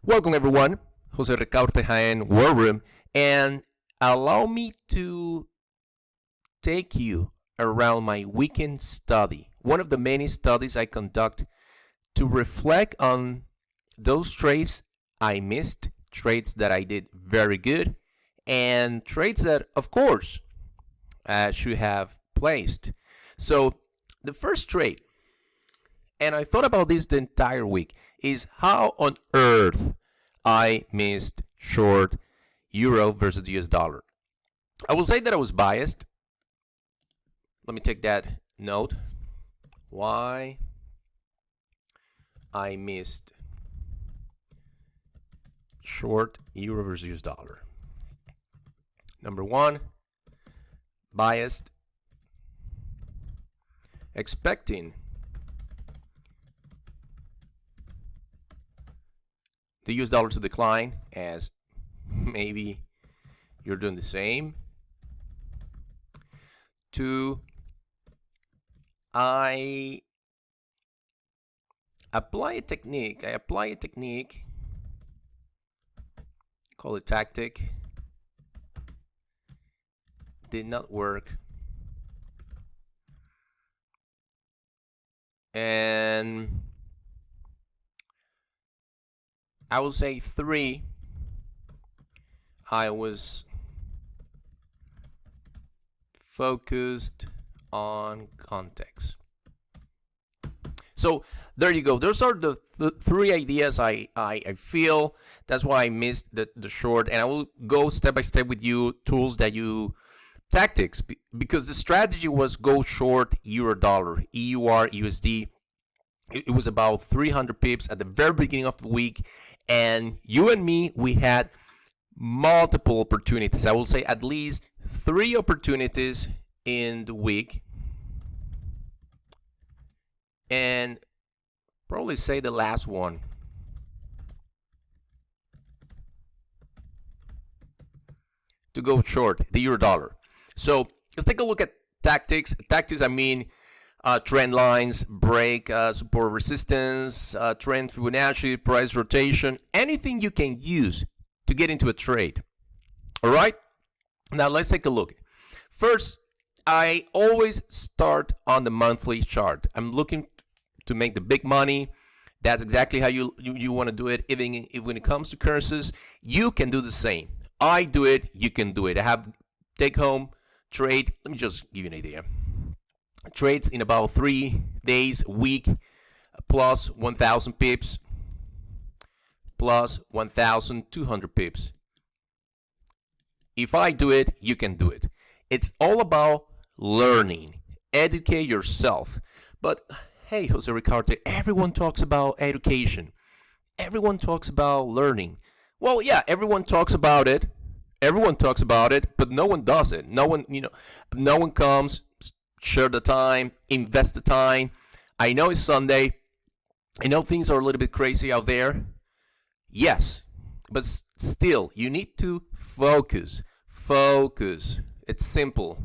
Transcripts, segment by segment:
Welcome everyone, Jose Ricardo Tejaen War Room, and allow me to take you around my weekend study, one of the many studies I conduct to reflect on those trades I missed, trades that I did very good, and trades that, of course, I should have placed. So the first trade, and I thought about this the entire week, is how on earth I missed short euro versus US dollar. I will say that I was biased. Let me take that note. Why I missed short euro versus US dollar. Number one, biased, expecting the US dollar to decline, as maybe you're doing the same. Two, I apply a technique, call it tactic, did not work. And I will say three, I was focused on context. So there you go. Those are the three ideas I feel. That's why I missed the short, and I will go step by step with you, tactics, because the strategy was go short euro dollar, EUR USD. It was about 300 pips at the very beginning of the week, and you and me, we had multiple opportunities. I will say at least 3 opportunities in the week, and probably say the last one to go short the euro dollar. So let's take a look at tactics. Tactics, I mean trend lines, break, support, resistance, trend Fibonacci, price rotation, anything you can use to get into a trade. All right, now let's take a look. First, I always start on the monthly chart. I'm looking to make the big money. That's exactly how you want to do it. Even if when it comes to currencies, you can do the same. I do it, you can do it. I have take home trade. Let me just give you an idea. Trades in about 3 days, a week, plus 1,000 pips, plus 1,200 pips. If I do it, you can do it. It's all about learning. Educate yourself. But hey, Jose Ricardo, everyone talks about education. Everyone talks about learning. Well, yeah, everyone talks about it. But no one does it. No one comes, share the time, invest the time. I know it's Sunday. I know things are a little bit crazy out there. Yes, but still, you need to focus. It's simple.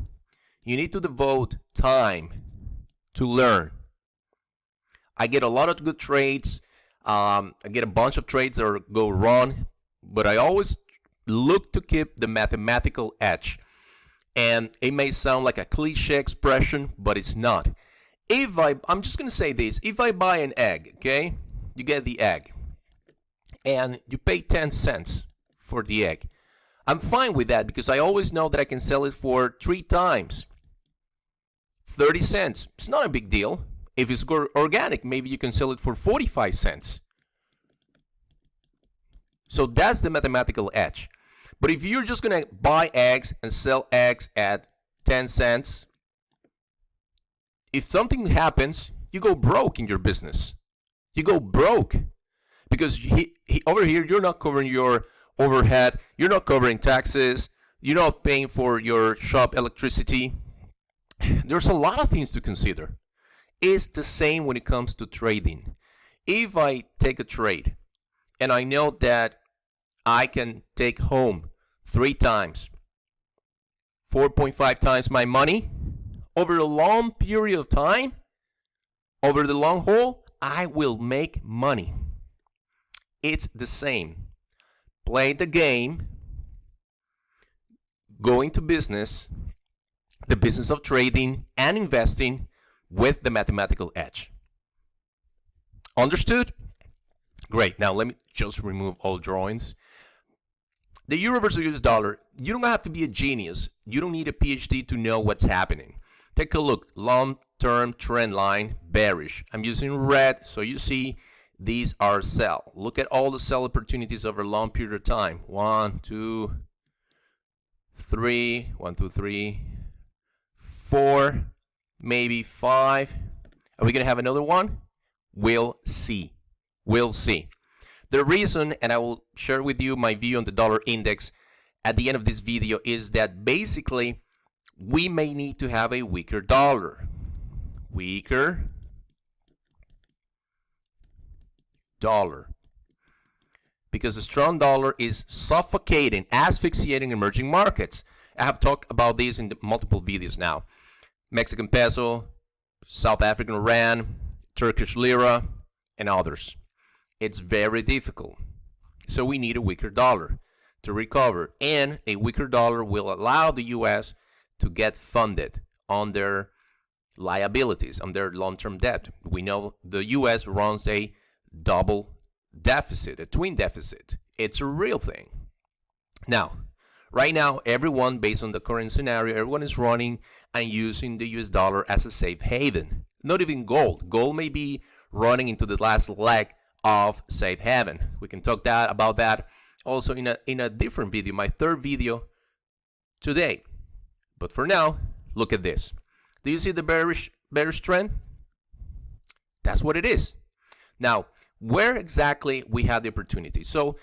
You need to devote time to learn. I get a lot of good trades. I get a bunch of trades that go wrong, but I always look to keep the mathematical edge. And it may sound like a cliche expression, but it's not. I'm just going to say this. If I buy an egg, okay, you get the egg, and you pay 10 cents for the egg. I'm fine with that because I always know that I can sell it for 3 times 30 cents. It's not a big deal. If it's organic, maybe you can sell it for 45 cents. So that's the mathematical edge. But if you're just going to buy eggs and sell eggs at 10 cents, if something happens, you go broke in your business. You go broke because over here, you're not covering your overhead. You're not covering taxes. You're not paying for your shop electricity. There's a lot of things to consider. It's the same when it comes to trading. If I take a trade and I know that I can take home 3 times, 4.5 times my money over a long period of time, over the long haul, I will make money. It's the same. Play the game, go into business, the business of trading and investing with the mathematical edge. Understood? Great. Now let me just remove all drawings. The euro versus US dollar, you don't have to be a genius. You don't need a PhD to know what's happening. Take a look. Long-term trend line, bearish. I'm using red, so you see these are sell. Look at all the sell opportunities over a long period of time. 1, 2, 3, 1, 2, 3, 4, maybe 5. Are we going to have another one? We'll see. We'll see. The reason, and I will share with you my view on the dollar index at the end of this video, is that basically we may need to have a weaker dollar. Weaker dollar. Because the strong dollar is suffocating, asphyxiating emerging markets. I have talked about this in multiple videos now. Mexican peso, South African rand, Turkish lira, and others. It's very difficult. So we need a weaker dollar to recover. And a weaker dollar will allow the U.S. to get funded on their liabilities, on their long-term debt. We know the U.S. runs a double deficit, a twin deficit. It's a real thing. Now, right now, everyone, based on the current scenario, everyone is running and using the US dollar as a safe haven. Not even gold. Gold may be running into the last leg of safe haven. We can talk about that also in a different video, my third video today. But for now, look at this. Do you see the bearish trend? That's what it is. Now, where exactly we have the opportunity? So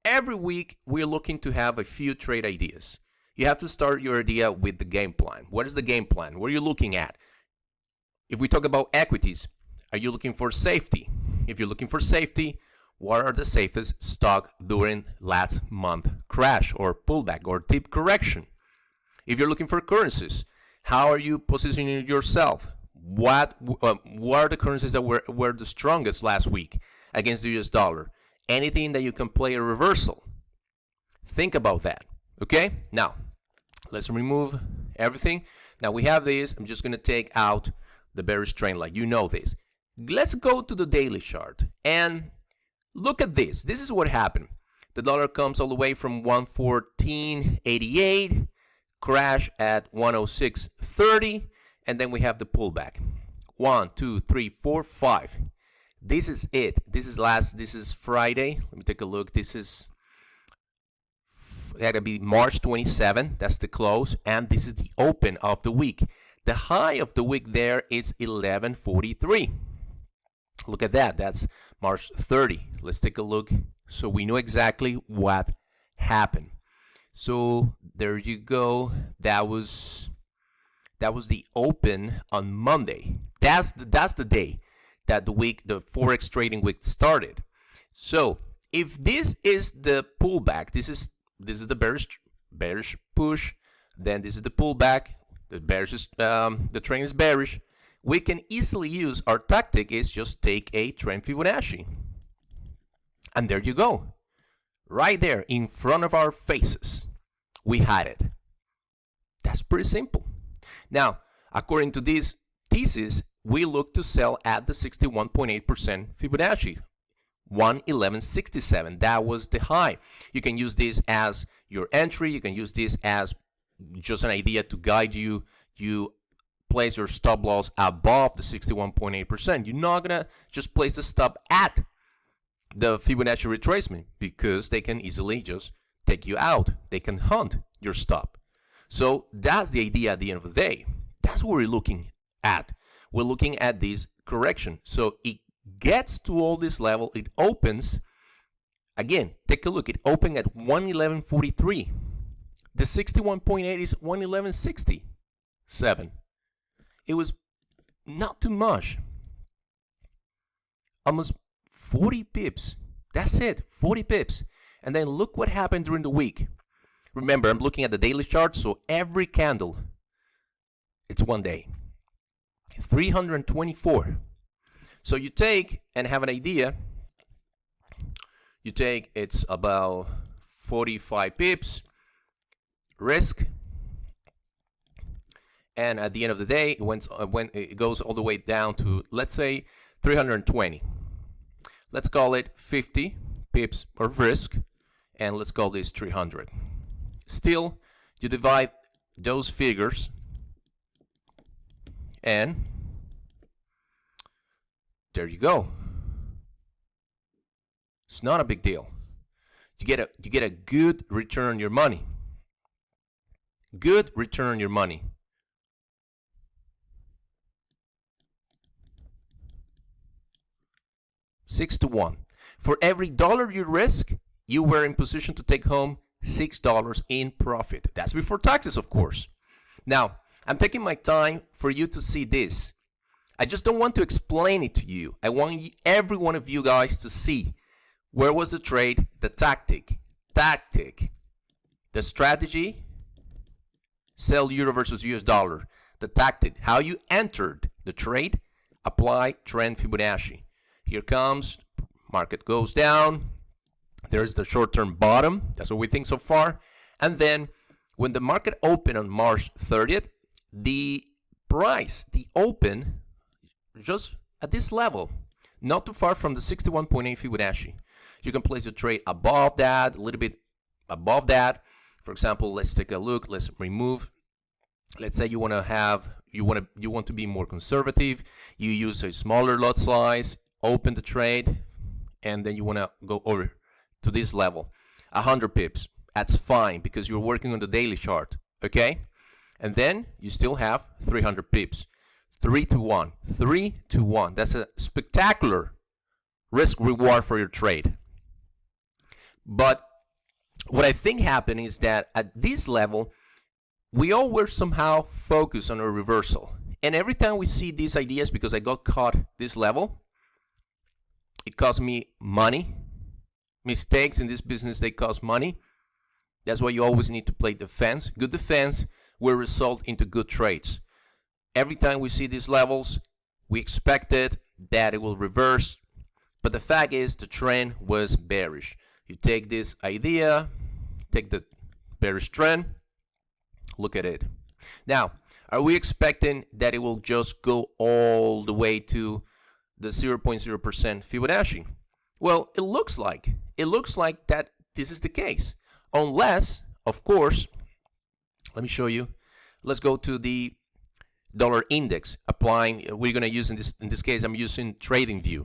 every week we're looking to have a few trade ideas. You have to start your idea with the game plan. What is the game plan? What are you looking at? If we talk about equities, are you looking for safety? If you're looking for safety, what are the safest stock during last month crash or pullback or deep correction? If you're looking for currencies, how are you positioning yourself? What are the currencies that were the strongest last week against the US dollar? Anything that you can play a reversal? Think about that. Okay? Now, let's remove everything. Now we have this. I'm just going to take out the bearish trend line. You know this. Let's go to the daily chart and look at this. This is what happened. The dollar comes all the way from 114.88, crash at 106.30, and then we have the pullback. 1, 2, 3, 4, 5. This is it. This is Friday. Let me take a look. This is to be March 27. That's the close, and this is the open of the week. The high of the week there is 11.43. Look at that. That's March 30. Let's take a look so we know exactly what happened. So there you go. That was the open on Monday. That's the day that the forex trading week started. So if this is the pullback, this is the bearish push, then this is the pullback. The trend is bearish. We can easily use our tactic is just take a trend Fibonacci. And there you go. Right there in front of our faces. We had it. That's pretty simple. Now, according to this thesis, we look to sell at the 61.8% Fibonacci. 111.67. That was the high. You can use this as your entry. You can use this as just an idea to guide you. You place your stop loss above the 61.8%. You're not going to just place the stop at the Fibonacci retracement because they can easily just take you out. They can hunt your stop. So that's the idea at the end of the day. That's what we're looking at. We're looking at this correction. So it gets to all this level. It opens. Again, take a look. It opened at 111.43. The 61.8 is 111.67. It was not too much. Almost 40 pips. That's it, 40 pips. And then look what happened during the week. Remember, I'm looking at the daily chart, so every candle, it's one day. 324. So you take and have an idea. You take, it's about 45 pips risk, and at the end of the day, when it goes all the way down to, let's say, 320. Let's call it 50 pips of risk, and let's call this 300. Still, you divide those figures, and there you go. It's not a big deal. You get a good return on your money. Good return on your money. Six to one. For every dollar you risk, you were in position to take home $6 in profit. That's before taxes, of course. Now, I'm taking my time for you to see this. I just don't want to explain it to you. I want every one of you guys to see where was the trade, the tactic, the strategy, sell euro versus US dollar, the tactic, how you entered the trade, apply trend Fibonacci. Here comes, market goes down, there's the short-term bottom, that's what we think so far, and then when the market opened on March 30th, the price, the open, just at this level, not too far from the 61.8 Fibonacci. You can place the trade above that, a little bit above that. For example, let's take a look. Let's remove. Let's say you want to be more conservative. You use a smaller lot size, open the trade, and then you want to go over to this level, 100 pips. That's fine because you're working on the daily chart, okay? And then you still have 300 pips. 3 to 1. 3 to 1. That's a spectacular risk reward for your trade. But what I think happened is that at this level, we all were somehow focused on a reversal. And every time we see these ideas, because I got caught this level, it cost me money. Mistakes in this business, they cost money. That's why you always need to play defense. Good defense will result into good trades. Every time we see these levels, we expected that it will reverse. But the fact is the trend was bearish. You take this idea, take the bearish trend, look at it. Now, are we expecting that it will just go all the way to the 0.0% Fibonacci? Well, it looks like that this is the case. Unless, of course, let me show you. Let's go to the dollar index. Applying, we're going to use in this case, I'm using TradingView.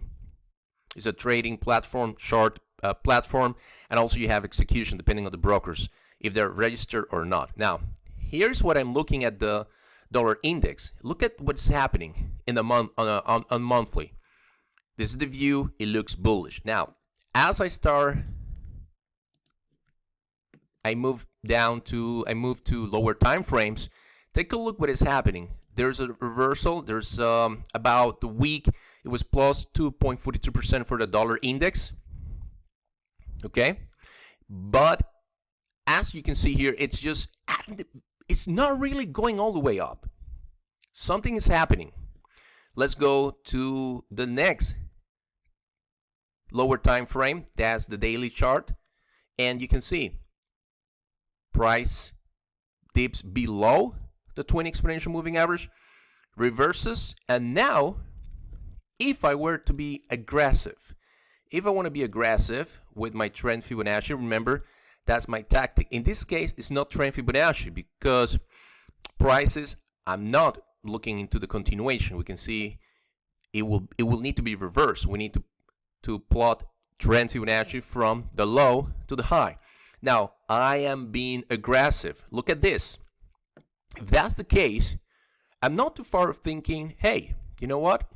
It's a trading platform, chart platform, and also you have execution depending on the brokers if they're registered or not. Now, here's what I'm looking at the dollar index. Look at what's happening in the month on monthly. This is the view. It looks bullish. Now, as I move to lower time frames. Take a look what is happening. There's a reversal. There's about the week it was plus 2.42% for the dollar index. Okay, but as you can see here, it's not really going all the way up. Something is happening. Let's go to the next lower time frame. That's the daily chart, and you can see price dips below the 20 exponential moving average, reverses, and now if I were to be aggressive, if I want to be aggressive with my trend Fibonacci, remember that's my tactic. In this case, it's not trend Fibonacci because prices, I'm not looking into the continuation. We can see it will need to be reversed. We need to plot trend Fibonacci from the low to the high. Now, I am being aggressive. Look at this. If that's the case, I'm not too far of thinking, hey, you know what?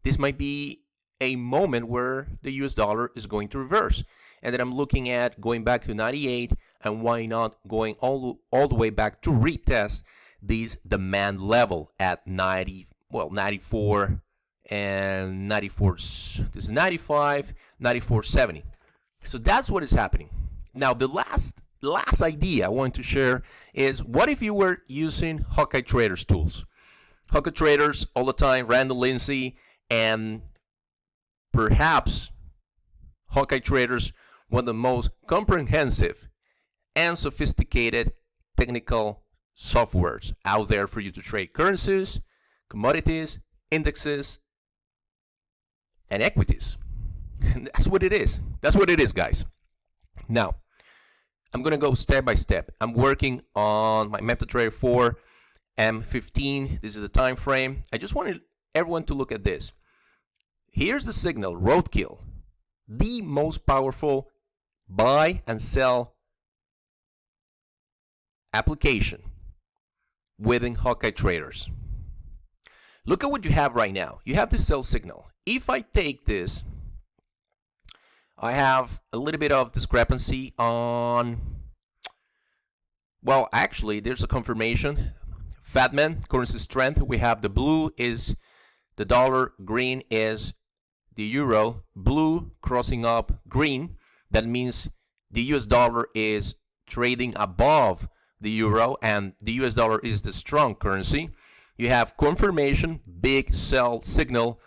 This might be a moment where the US dollar is going to reverse. And then I'm looking at going back to 98, and why not going all the way back to retest this demand level at 94 and 94. This is 95, 94.70. So that's what is happening. Now, the last idea I want to share is, what if you were using Hawkeye Traders tools? Hawkeye Traders all the time, Randall Lindsay, and perhaps Hawkeye Traders, one of the most comprehensive and sophisticated technical softwares out there for you to trade currencies, commodities, indexes, and equities. That's what it is. That's what it is, guys. Now, I'm going to go step by step. I'm working on my MetaTrader 4 M15. This is the time frame. I just wanted everyone to look at this. Here's the signal, roadkill, the most powerful buy and sell application within Hawkeye Traders. Look at what you have right now. You have the sell signal. If I take this, I have a little bit of discrepancy on, well, actually, there's a confirmation. Fatman, currency strength, we have the blue is the dollar, green is the euro, blue crossing up green. That means the US dollar is trading above the euro, and the US dollar is the strong currency. You have confirmation, big sell signal,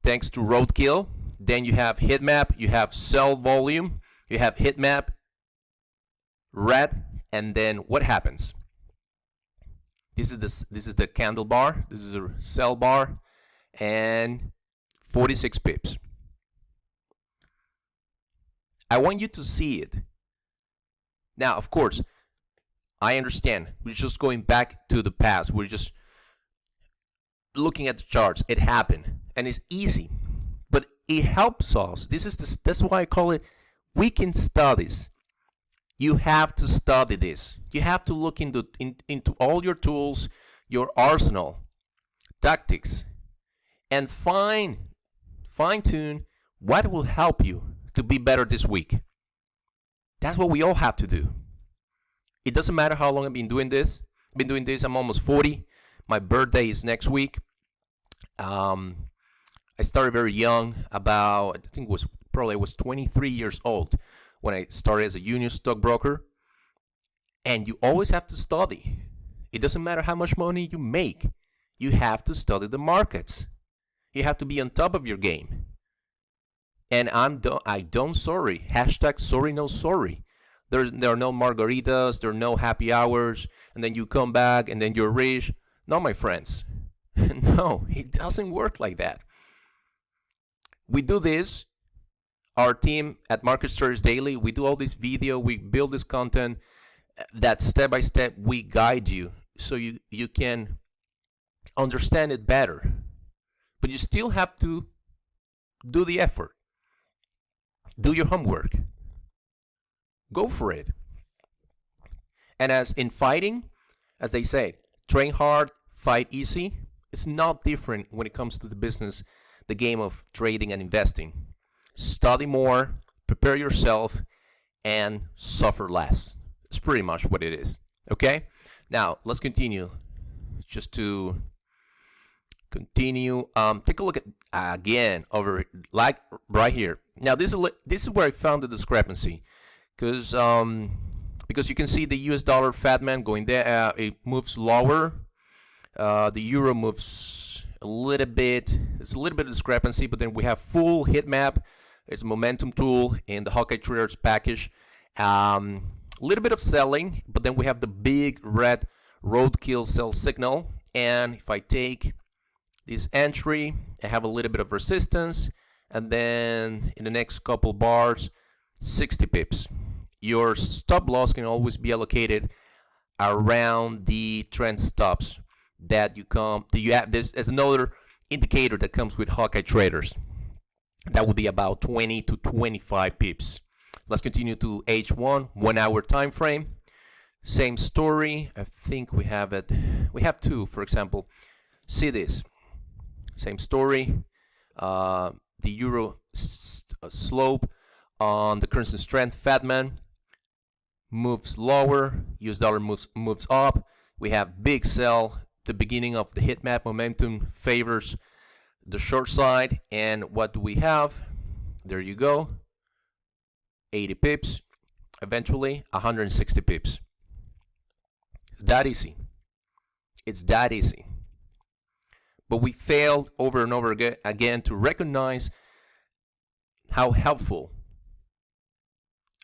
thanks to roadkill. Then you have hit map, you have sell volume, you have hit map, red, and then what happens? This is the candle bar, this is a sell bar, and 46 pips. I want you to see it. Now, of course, I understand. We're just going back to the past. We're just looking at the charts. It happened, and it's easy, but it helps us. That's why I call it weekend studies. You have to study this. You have to look into all your tools, your arsenal, tactics, and fine-tune what will help you to be better this week. That's what we all have to do. It doesn't matter how long I've been doing this. I'm almost 40. My birthday is next week. I started very young, about, I think I was 23 years old when I started as a union stockbroker. And you always have to study. It doesn't matter how much money you make. You have to study the markets. You have to be on top of your game. And I don't sorry. Hashtag sorry, no sorry. There are no margaritas, there are no happy hours, and then you come back and then you're rich. No, my friends. No, it doesn't work like that. We do this, our team at Market Stories Daily, we do all this video, we build this content that step by step we guide you so you can understand it better. But you still have to do the effort. Do your homework. Go for it. And as in fighting, as they say, train hard, fight easy. It's not different when it comes to the business, the game of trading and investing. Study more, prepare yourself, and suffer less. It's pretty much what it is. Okay? Now, let's continue. Just to continue, take a look at again over like right here. Now, this is where I found the discrepancy, because you can see the US dollar Fatman going there. It moves lower. The euro moves a little bit. It's a little bit of discrepancy, but then we have full hit map. It's a momentum tool in the Hawkeye Traders package. A little bit of selling, but then we have the big red roadkill sell signal. And if I take this entry, I have a little bit of resistance, and then in the next couple bars, 60 pips. Your stop loss can always be allocated around the trend stops that you have. There's another indicator that comes with Hawkeye Traders. That would be about 20 to 25 pips. Let's continue to H1, 1 hour time frame. Same story. I think we have it. We have two, for example. See this. Same story. The euro slope on the currency strength. Fatman moves lower. US dollar moves up. We have big sell. The beginning of the hit map momentum favors the short side. And what do we have? There you go. 80 pips. Eventually 160 pips. That easy. It's that easy. But we failed over and over again to recognize how helpful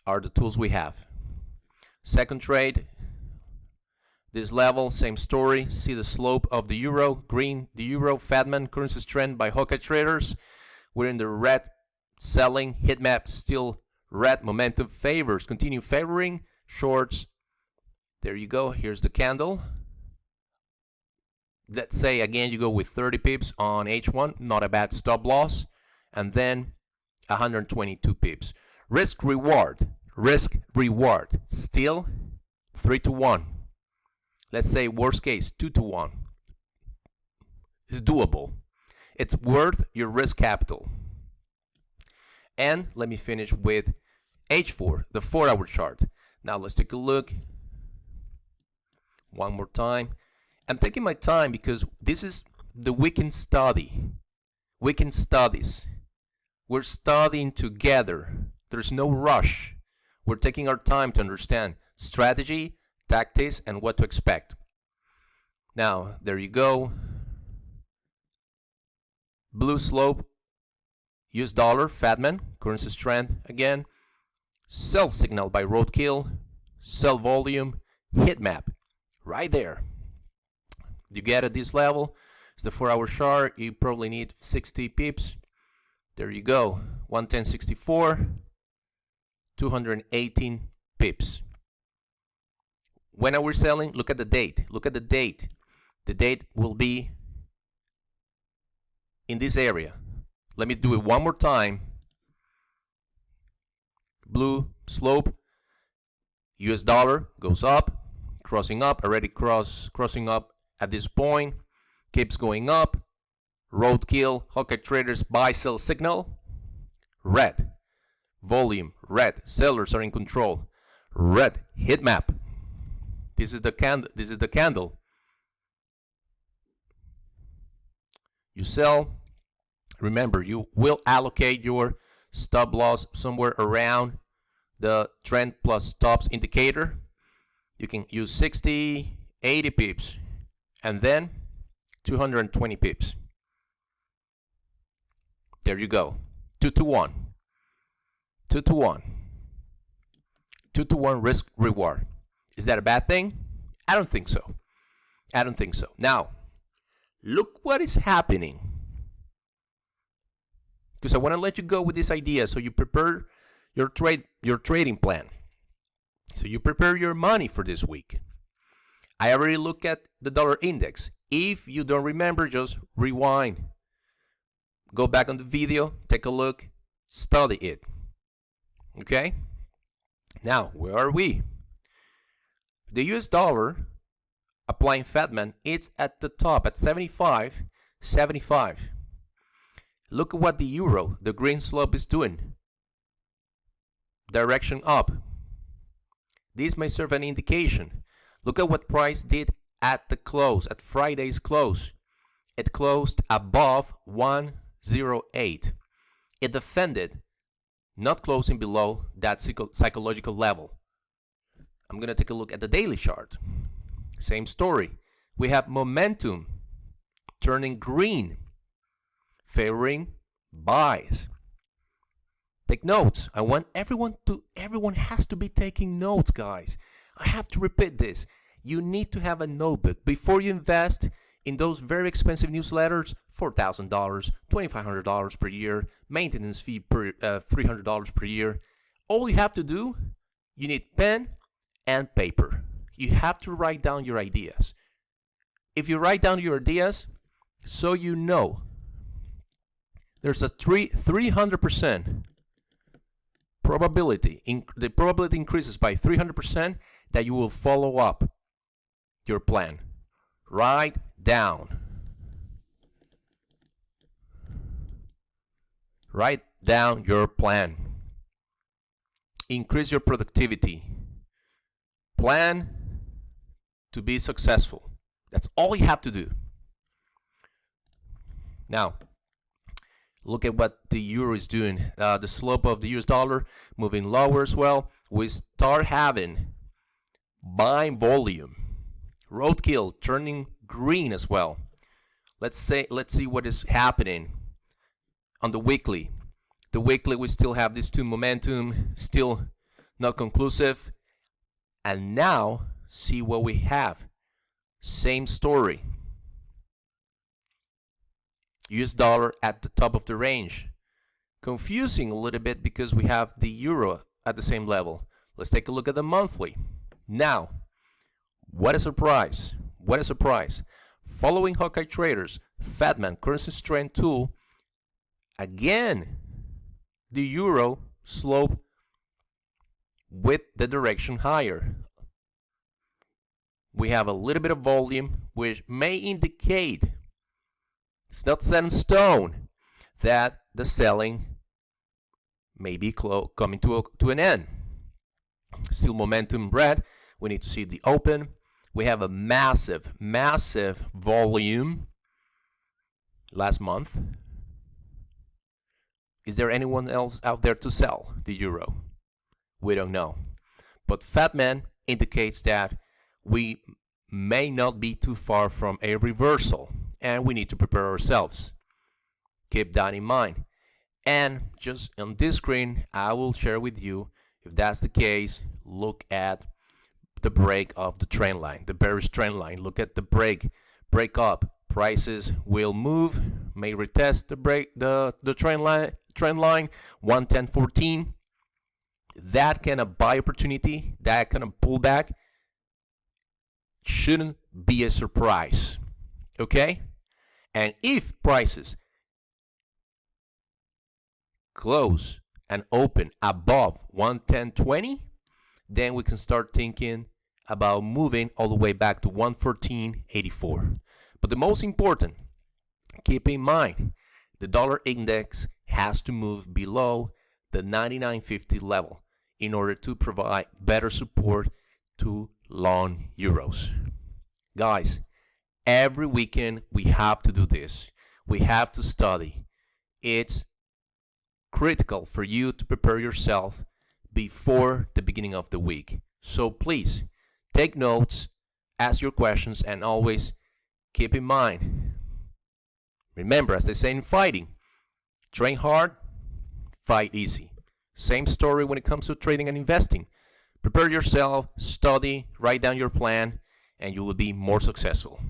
are the tools we have. Second trade, this level, same story. See the slope of the euro, green, the euro, Fadman, currencies trend by Hawkeye traders. We're in the red, selling, heat map still red, momentum favors, continue favoring, shorts. There you go, here's the candle. Let's say again you go with 30 pips on H1, not a bad stop loss, and then 122 pips. Risk reward, still 3 to 1. Let's say worst case 2 to 1. It's doable. It's worth your risk capital. And let me finish with H4, the 4-hour chart. Now let's take a look one more time. I'm taking my time because this is the weekend study. Weekend studies. We're studying together. There's no rush. We're taking our time to understand strategy, tactics, and what to expect. Now, there you go. Blue slope, US dollar, Fadman, currency strength again. Sell signal by roadkill, sell volume, heat map, right there. You get at this level, it's the 4-hour chart, you probably need 60 pips. There you go, 110.64, 218 pips. When are we selling? Look at the date. Look at the date. The date will be in this area. Let me do it one more time. Blue slope, US dollar goes up, crossing up, already crossing up at this point, keeps going up. Roadkill, Hawkeye traders buy sell signal, red. Volume, red. Sellers are in control. Red. Heat map. This is the candle. You sell. Remember, you will allocate your stop loss somewhere around the trend plus stops indicator. You can use 60, 80 pips, and then 220 pips. There you go. 2 to 1. 2 to 1. 2 to 1 risk reward. Is that a bad thing? I don't think so. I don't think so. Now, look what is happening. Because I want to let you go with this idea so you prepare your trading plan. So you prepare your money for this week. I already looked at the dollar index. If you don't remember, just rewind. Go back on the video, take a look, study it. Okay? Now, where are we? The US dollar, applying Fadman, it's at the top at 75.75. Look at what the euro, the green slope, is doing. Direction up. This may serve an indication. Look at what price did at the close, at Friday's close. It closed above 108. It defended, not closing below that psychological level. I'm going to take a look at the daily chart. Same story. We have momentum turning green, favoring buys. Take notes. I want everyone has to be taking notes, guys. I have to repeat this. You need to have a notebook before you invest in those very expensive newsletters. $4,000, $2,500 per year, maintenance fee per $300 per year. All you have to do, you need pen and paper. You have to write down your ideas. If you write down your ideas, so you know, there's a 300% probability. The probability increases by 300% that you will follow up your plan. Write down. Write down your plan. Increase your productivity. Plan to be successful. That's all you have to do. Now, look at what the euro is doing. The slope of the US dollar moving lower as well. We start having buying volume. Roadkill turning green as well. Let's see what is happening on the weekly. The weekly, we still have these two momentum, still not conclusive. And now, see what we have. Same story. US dollar at the top of the range. Confusing a little bit because we have the euro at the same level. Let's take a look at the monthly. Now, what a surprise. What a surprise. Following Hawkeye Traders, Fatman currency strength tool, again, the euro slope with the direction higher. We have a little bit of volume, which may indicate, it's not set in stone, that the selling may be coming to an end. Still momentum red. We need to see the open. We have a massive volume last month. Is there anyone else out there to sell the euro? We don't know. But Fatman indicates that we may not be too far from a reversal, and we need to prepare ourselves. Keep that in mind. And just on this screen, I will share with you, if that's the case, look at the break of the trend line, the bearish trend line. Look at the break up. Prices will move, may retest the trend line 110.14. That kind of buy opportunity, that kind of pullback shouldn't be a surprise. Okay? And if prices close and open above 110.20, then we can start thinking about moving all the way back to 114.84. But the most important, keep in mind, the dollar index has to move below the 99.50 level in order to provide better support to long euros. Guys, every weekend we have to do this. We have to study. It's critical for you to prepare yourself before the beginning of the week. So please take notes, ask your questions, and always keep in mind. Remember, as they say in fighting, train hard, fight easy. Same story when it comes to trading and investing. Prepare yourself, study, write down your plan, and you will be more successful.